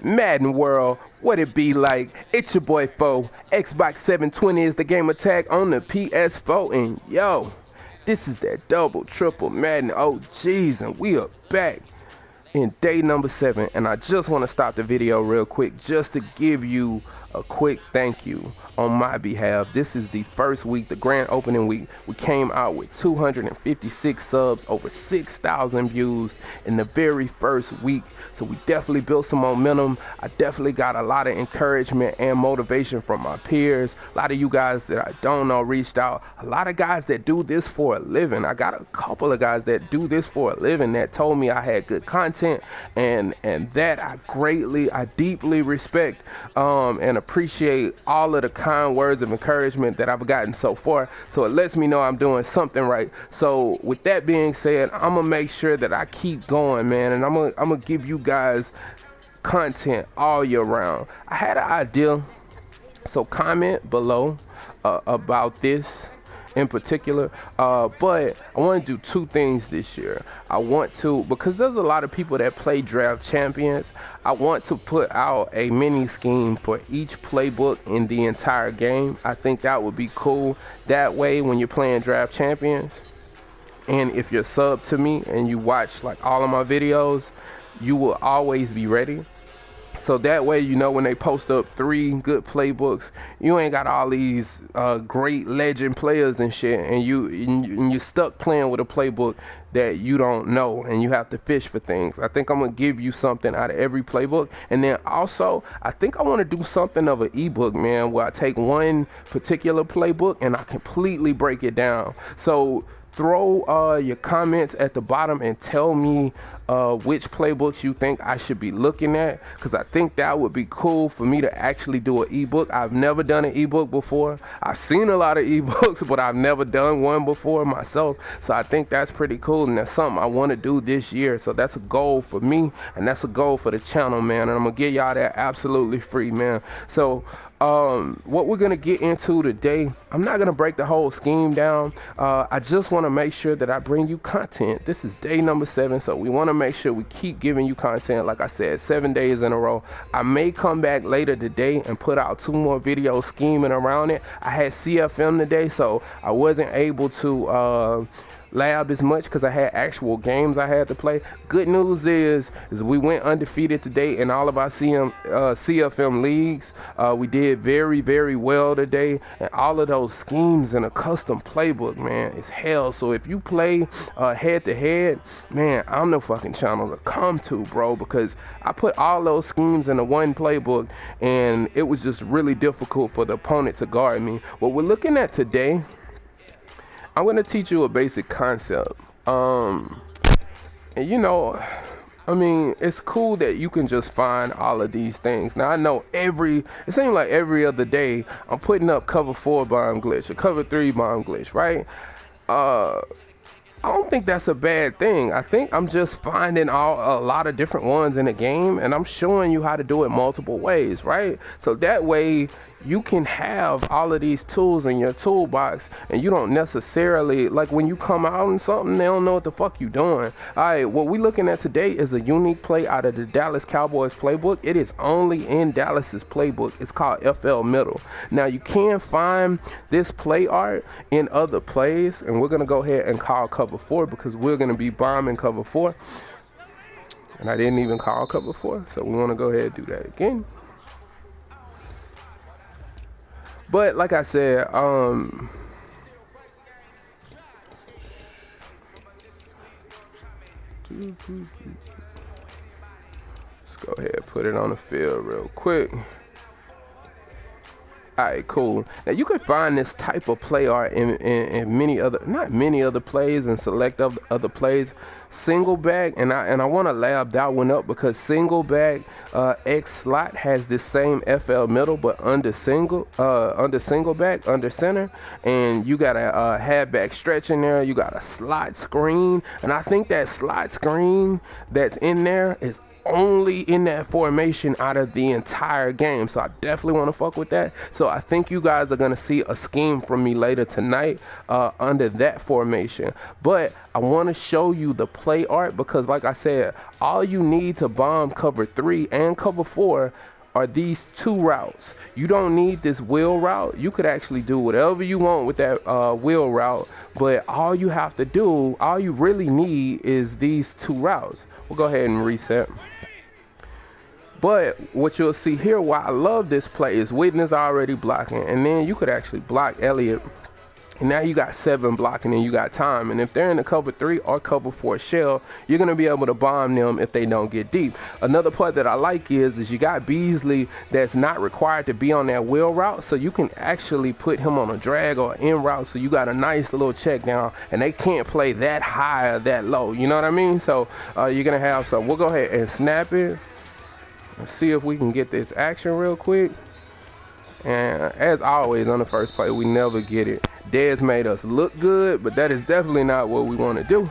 Madden World, what it be like? It's your boy Foe. Xbox 720 is the game attack on the PS4, and yo, this is that double, triple Madden OGs, and we are back in day number 7. And I just want to stop the video real quick just to give you a quick thank you on my behalf. This is the first week, the grand opening week. We came out with 256 subs, over 6,000 views in the very first week. So we definitely built some momentum. I definitely got a lot of encouragement and motivation from my peers. A lot of you guys that I don't know reached out. A lot of guys that do this for a living. I got a couple of guys that do this for a living that told me I had good content, and that I deeply respect and appreciate all of the kind words of encouragement that I've gotten so far. So it lets me know I'm doing something right. So with that being said, I'm gonna make sure that I keep going, man, and I'm gonna give you guys content all year round. I had an idea, so comment below about this in particular, but I want to do two things this year. I want to, because there's a lot of people that play draft champions, I want to put out a mini scheme for each playbook in the entire game. I think that would be cool. That way when you're playing draft champions, and if you're sub to me and you watch like all of my videos, you will always be ready. So that way, you know, when they post up 3 good playbooks, you ain't got all these great legend players and shit, and you're stuck playing with a playbook that you don't know, and you have to fish for things. I think I'm gonna give you something out of every playbook, and then also I think I want to do something of an ebook, man, where I take one particular playbook and I completely break it down. So throw your comments at the bottom and tell me which playbooks you think I should be looking at, because I think that would be cool for me to actually do an ebook. I've never done an ebook before. I've seen a lot of ebooks, but I've never done one before myself. So I think that's pretty cool, and that's something I want to do this year. So that's a goal for me, and that's a goal for the channel, man, and I'm gonna give y'all that absolutely free, man. So what we're gonna get into today, I'm not gonna break the whole scheme down. I just want to make sure that I bring you content. This is day number 7, so we want to make sure we keep giving you content. Like I said, 7 days in a row. I may come back later today and put out 2 more videos scheming around it. I had CFM today, so I wasn't able to lab as much because I had actual games I had to play. Good news is we went undefeated today in all of our CFM leagues. We did very, very well today, and all of those schemes in a custom playbook, man, is hell. So if you play head to head, man, I'm the fucking channel to come to, bro, because I put all those schemes in the one playbook, and it was just really difficult for the opponent to guard me. What we're looking at today, I'm going to teach you a basic concept. And you know, I mean, it's cool that you can just find all of these things. Now, I know it seems like every other day I'm putting up cover 4 bomb glitch or cover 3 bomb glitch, right? I don't think that's a bad thing. I think I'm just finding a lot of different ones in the game, and I'm showing you how to do it multiple ways, right? So that way you can have all of these tools in your toolbox, and you don't necessarily, like when you come out in something, they don't know what the fuck you doing. All right, what we looking at today is a unique play out of the Dallas Cowboys playbook. It is only in Dallas's playbook. It's called FL Middle. Now you can find this play art in other plays, and we're gonna go ahead and call cover 4 because we're gonna be bombing cover 4. And I didn't even call cover 4, so we want to go ahead and do that again. But like I said, let's go ahead and put it on the field real quick. Alright, cool. Now you can find this type of play art in many other, not many other plays, and select other plays. Single back, and I want to lab that one up because single back X slot has the same FL middle, but under single back, under center, and you got a halfback stretch in there. You got a slot screen, and I think that slot screen that's in there is only in that formation out of the entire game. So I definitely want to fuck with that. So I think you guys are going to see a scheme from me later tonight under that formation. But I want to show you the play art because, like I said, all you need to bomb cover 3 and cover 4 are these 2 routes. You don't need this wheel route. You could actually do whatever you want with that wheel route, but all you have to do, all you really need is these 2 routes. We'll go ahead and reset. But what you'll see here, why I love this play, is Witten is already blocking, and then you could actually block Elliott. And now you got 7 blocking and you got time. And if they're in the cover 3 or cover 4 shell, you're going to be able to bomb them if they don't get deep. Another part that I like is you got Beasley that's not required to be on that wheel route. So you can actually put him on a drag or in route. So you got a nice little check down and they can't play that high or that low. You know what I mean? So you're going to have, so we'll go ahead and snap it. Let's see if we can get this action real quick. And as always on the first play, we never get it. Dez made us look good, but that is definitely not what we want to do.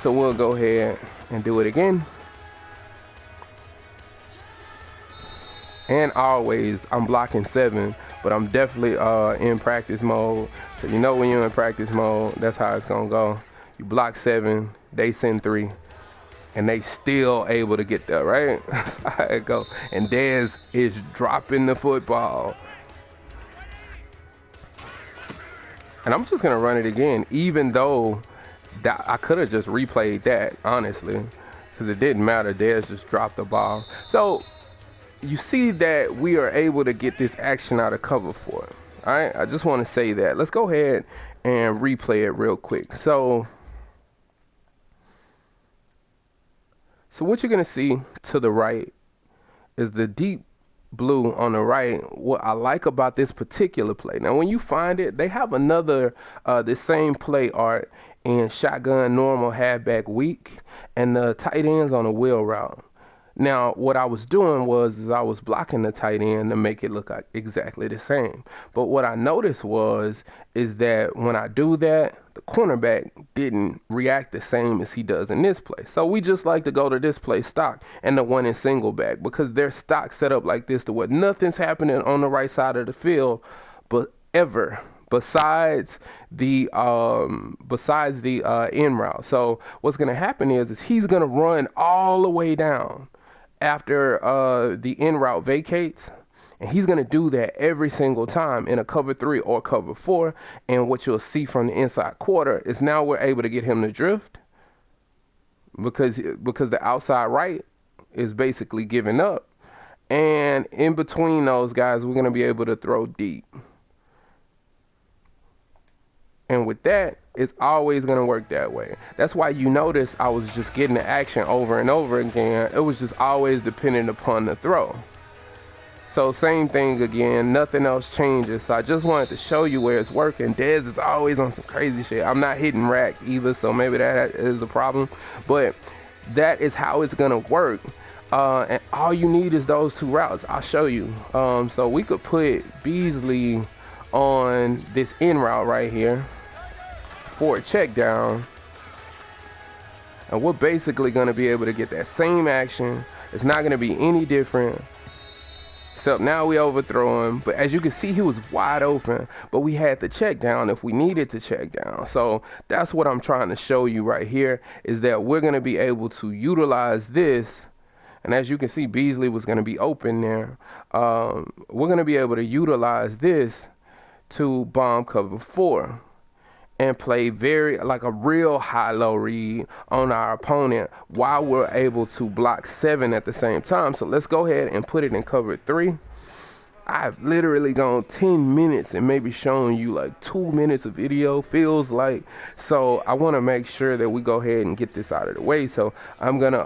So we'll go ahead and do it again. And always, I'm blocking 7, but I'm definitely in practice mode. So you know when you're in practice mode, that's how it's going to go. You block 7, they send 3. And they still able to get there, right? That's how it go. And Dez is dropping the football. And I'm just gonna run it again, even though that I could have just replayed that, honestly, because it didn't matter. Dez just dropped the ball. So you see that we are able to get this action out of cover 4. All right, I just want to say that. Let's go ahead and replay it real quick. So what you're gonna see to the right is the deep blue on the right. What I like about this particular play, now when you find it, they have another the same play art in shotgun, normal, halfback, weak, and the tight ends on a wheel route. Now what I was doing was I was blocking the tight end to make it look like exactly the same. But what I noticed is that when I do that, the cornerback didn't react the same as he does in this play. So we just like to go to this play stock and the one in single back, because their stock set up like this to where nothing's happening on the right side of the field, but ever besides the in route. So what's going to happen is he's going to run all the way down after the in route vacates. And he's going to do that every single time in a cover 3 or cover 4. And what you'll see from the inside quarter is now we're able to get him to drift because the outside right is basically giving up. And in between those guys, we're going to be able to throw deep. And with that, it's always going to work that way. That's why you notice I was just getting the action over and over again. It was just always dependent upon the throw. So same thing again, nothing else changes. So I just wanted to show you where it's working. Dez is always on some crazy shit. I'm not hitting rack either, so maybe that is a problem. But that is how it's gonna work. And all you need is those 2 routes. I'll show you. So we could put Beasley on this in route right here for a check down. And we're basically gonna be able to get that same action. It's not gonna be any different. So now we overthrow him, but as you can see, he was wide open, but we had to check down if we needed to check down. So that's what I'm trying to show you right here, is that we're going to be able to utilize this. And as you can see, Beasley was going to be open there. We're going to be able to utilize this to bomb cover 4 and play like a real high-low read on our opponent while we're able to block 7 at the same time. So let's go ahead and put it in cover 3. I've literally gone 10 minutes and maybe shown you like 2 minutes of video, feels like. So I want to make sure that we go ahead and get this out of the way. So I'm gonna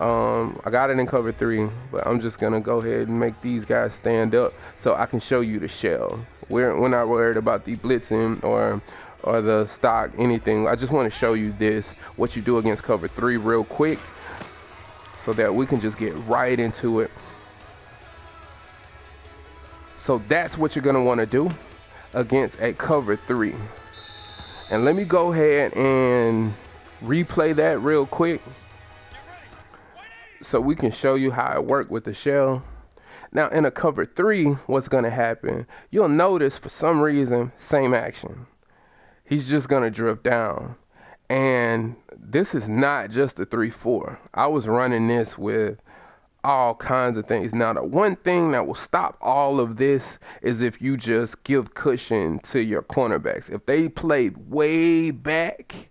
I got it in cover 3, but I'm just gonna go ahead and make these guys stand up so I can show you the shell. We're not worried about the blitzing or the stock, anything. I just want to show you this, what you do against cover 3 real quick, so that we can just get right into it. So that's what you're going to want to do against a cover 3. And let me go ahead and replay that real quick. so we can show you how it worked with the shell. Now in a cover three, what's going to happen? You'll notice for some reason, same action. He's just going to drift down. And this is not just a 3-4. I was running this with all kinds of things. Now, the one thing that will stop all of this is if you just give cushion to your cornerbacks. If they play way back,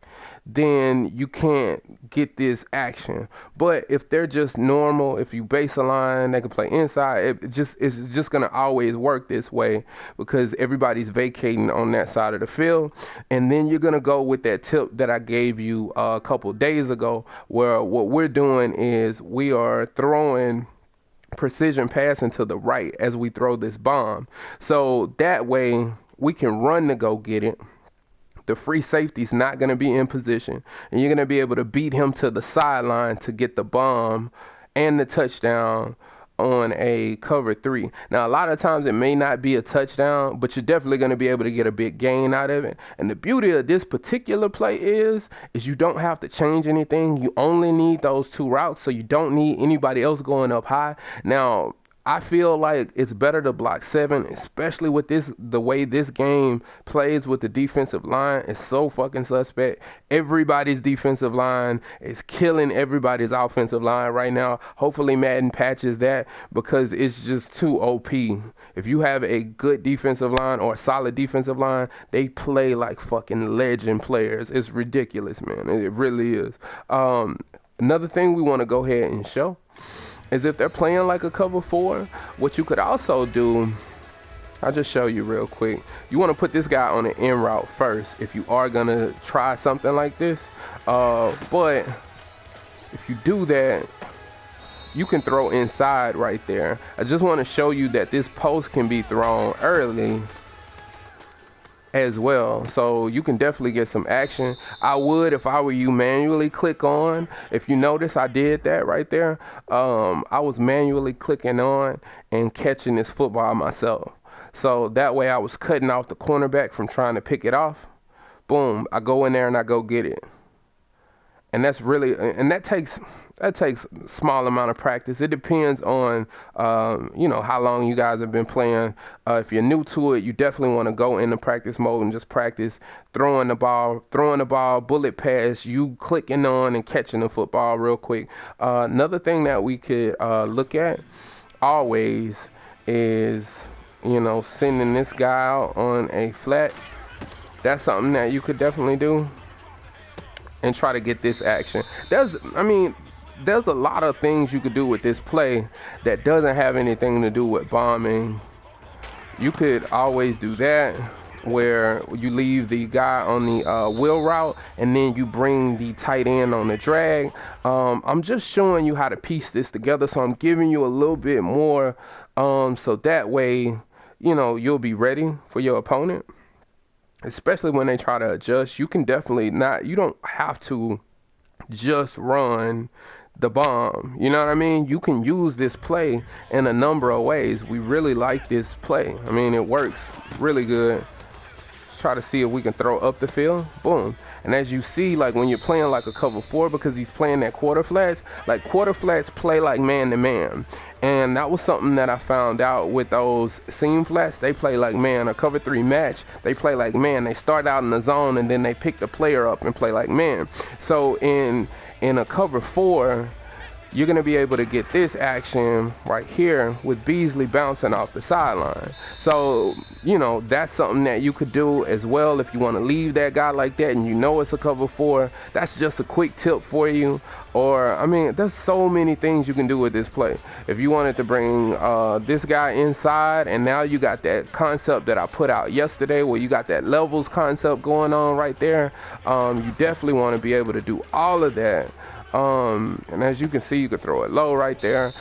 then you can't get this action. But if they're just normal, if you base a line, they can play inside. It's just gonna always work this way because everybody's vacating on that side of the field. And then you're gonna go with that tip that I gave you a couple days ago, where what we're doing is we are throwing precision passing to the right as we throw this bomb. So that way we can run to go get it. The free safety's not going to be in position, and you're going to be able to beat him to the sideline to get the bomb and the touchdown on a cover three. Now, a lot of times it may not be a touchdown, but you're definitely going to be able to get a big gain out of it. And the beauty of this particular play is you don't have to change anything. You only need those two routes, so you don't need anybody else going up high. Now, I feel like it's better to block 7, especially with the way this game plays with the defensive line. It's so fucking suspect. Everybody's defensive line is killing everybody's offensive line right now. Hopefully Madden patches that because it's just too OP. If you have a good defensive line or a solid defensive line, they play like fucking legend players. It's ridiculous, man. It really is. Another thing we want to go ahead and show is if they're playing like a cover 4, what you could also do, I'll just show you real quick. You want to put this guy on an in route first if you are going to try something like this. But if you do that, you can throw inside right there. I just want to show you that this post can be thrown early as well, so you can definitely get some action. I would, if I were you, manually click on. If you notice, I did that right there. I was manually clicking on and catching this football myself, so that way I was cutting off the cornerback from trying to pick it off. Boom, I go in there and I go get it. And that's really, and that takes a small amount of practice. It depends on, how long you guys have been playing. If you're new to it, you definitely want to go into practice mode and just practice throwing the ball, bullet pass, you clicking on and catching the football real quick. Another thing that we could look at always is, sending this guy out on a flat. That's something that you could definitely do and try to get this action. There's a lot of things you could do with this play that doesn't have anything to do with bombing. You could always do that, where you leave the guy on the wheel route and then you bring the tight end on the drag. I'm just showing you how to piece this together, so I'm giving you a little bit more so that way, you'll be ready for your opponent. Especially when they try to adjust, you can definitely you don't have to just run the bomb. You know what I mean? You can use this play in a number of ways. We really like this play. I mean, it works really good. Try to see if we can throw up the field. Boom. And as you see, like when you're playing like a cover 4, because he's playing that quarter flats, like quarter flats play like man to man. And that was something that I found out with those seam flats. They play like man. A cover 3 match, they play like man. They start out in the zone and then they pick the player up and play like man. So in a cover 4, you're going to be able to get this action right here with Beasley bouncing off the sideline. So, that's something that you could do as well if you want to leave that guy like that and it's a cover 4. That's just a quick tip for you. Or, there's so many things you can do with this play. If you wanted to bring this guy inside, and now you got that concept that I put out yesterday where you got that levels concept going on right there, you definitely want to be able to do all of that. And as you can see, you can throw it low right there.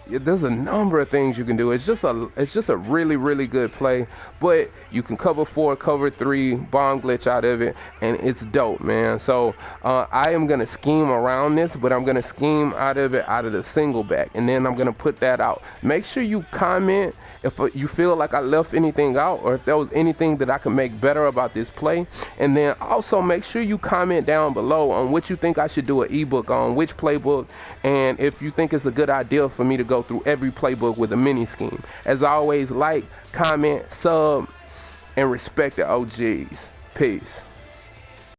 There's a number of things you can do. It's just a really, really good play, but you can cover 4, cover 3, bomb glitch out of it, and it's dope, man. So I am gonna scheme around this, but I'm gonna scheme out of the single back, and then I'm gonna put that out. Make sure you comment if you feel like I left anything out, or if there was anything that I could make better about this play. And then also make sure you comment down below on what you think I should do an ebook on, which playbook, and if you think it's a good idea for me to go through every playbook with a mini scheme. As always, like, comment, sub, and respect the OGs. Peace.